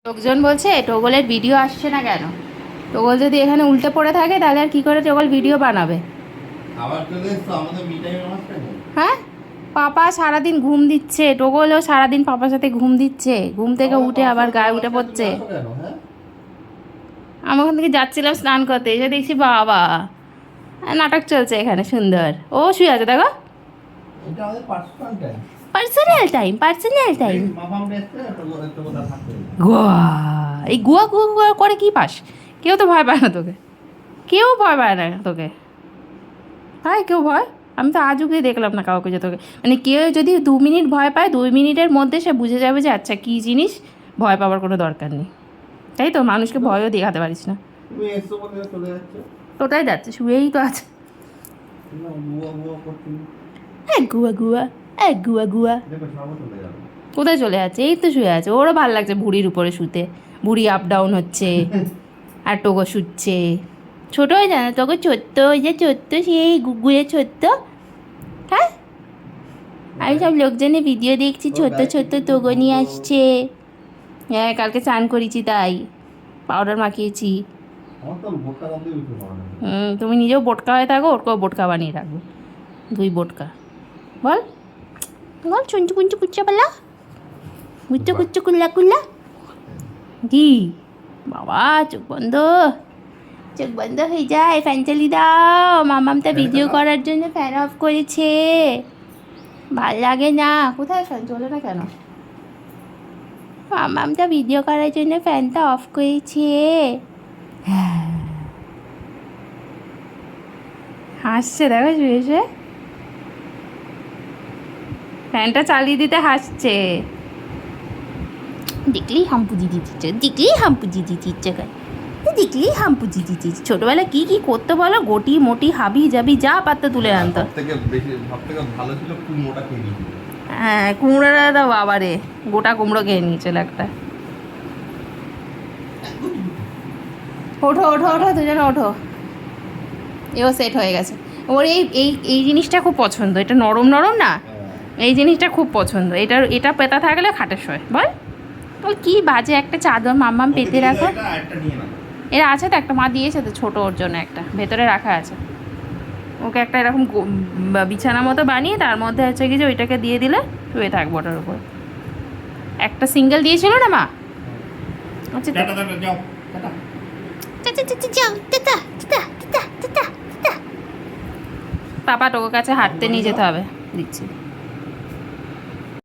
লোকজন বলছে টোগলের ভিডিও আসছে না কেন। টোগল যদি এখানে উল্টে পড়ে থাকে তাহলে আর কি করে টোগল ভিডিও বানাবে? হ্যাঁ, পাপা সারাদিন ঘুম দিচ্ছে, টোগলও সারাদিন পাপার সাথে ঘুম দিচ্ছে, ঘুম থেকে উঠে আবার গায়ে উঠে পড়ছে। আমি ওখান থেকে যাচ্ছিলাম স্নান করতে, এসে দেখছি বাবা নাটক চলছে এখানে সুন্দর। ও শুয়ে আছে, দেখো personal time, personal time. Goa, এই গুয়া গুয়া গুয়া করে কি পাস? কেউ তো ভয় পায় না তোকে, কেউ ভয় পায় না তোকে। হ্যাঁ, কেউ ভয়? আমি তো আজ অব্দি দেখলাম না কাউকে যে তোকে, মানে কেউ যদি 2 মিনিট ভয় পায় 2 মিনিটের মধ্যে সে বুঝে যাবে যে আচ্ছা কী জিনিস, ভয় পাওয়ার কোনো দরকার নেই। তাই তো, মানুষকে ভয়ও দেখাতে পারিস না। কোথায় যাচ্ছে? শুয়েই তো আছে। হ্যাঁ, গুয়া গুয়া, গুয়া গুয়া। কোথায় চলে যাচ্ছে? এই তো শুয়ে আছে, ওরও ভালো লাগছে বুড়ির উপরে শুতে। বুড়ি আপ ডাউন হচ্ছে আর টোগো শুচ্ছে। ছোটো হয়ে যায় না তোকে? ছোট্ট হয়ে যায়, ছোট্ট সেই গুগুয়ে ছোট্ট। হ্যাঁ, আমি সব লোকজনের ভিডিও দেখছি, ছোট্ট ছোট্ট তোগো নিয়ে আসছে। হ্যাঁ, কালকে স্নান করেছি তাই পাউডার মাখিয়েছি। তুমি নিজেও বোটকা হয়ে থাকো, ওরকেও বোটকা বানিয়ে রাখবো। 2 বোটকা। বল বল, চুঞ্চু কুঞ্চু কুচ্চা পালা, কুচ্চু কুচ্চু কুল্লা কুল্লা। কি বাবা, চোখ বন্ধ, চোখ বন্ধ হয়ে যায়। ফ্যান চালিয়ে দাও, মামামটা ভিডিও করার জন্য ফ্যান অফ করেছে। ভাল লাগে না। কোথায় ফ্যান চলে না কেন? মামামটা ভিডিও করার জন্য ফ্যানটা অফ করেছে। হাসছে, দেখো শুয়ে শুয়ে ফ্যানটা চালিয়ে দিতে হাসছে। দেখলেই হাম্পুজি দিচ্ছে, দেখলেই হাম্পুজি দিচ্ছে, দেখলেই হাম্পুজি দিচ্ছে। ছোটবেলায় কি কি করতে বলো, গটি মোটি হাবি জাবি যা পারতে তুলে আনতো। হ্যাঁ, কুমড়োটা তো বাবারে গোটা কুমড়ো খেয়ে নিয়েছিল একটা। ওঠো ওঠো ওঠো, দুজনে ওঠো। এও সেট হয়ে গেছে। ওর এই এই এই জিনিসটা খুব পছন্দ, এটা নরম নরম না, এই জিনিসটা খুব পছন্দ। এটা পেতা থাকলে খাটে শোয়। বল বল, কি বাজে একটা চাদর মাম্মাম পেতে রাখো। এরা আছে তো একটা, মা দিয়েছে তো ছোটো, ওর জন্য একটা ভেতরে রাখা আছে। ওকে একটা এরকম বিছানা মতো বানিয়ে তার মধ্যে হচ্ছে কি যে ওইটাকে দিয়ে দিলে শুয়ে থাকবো ওটার উপর। একটা সিঙ্গেল দিয়েছিল না মা? আচ্ছা পাপা টোকো কাছে হাঁটতে নিয়ে যেতে হবে, দিচ্ছি।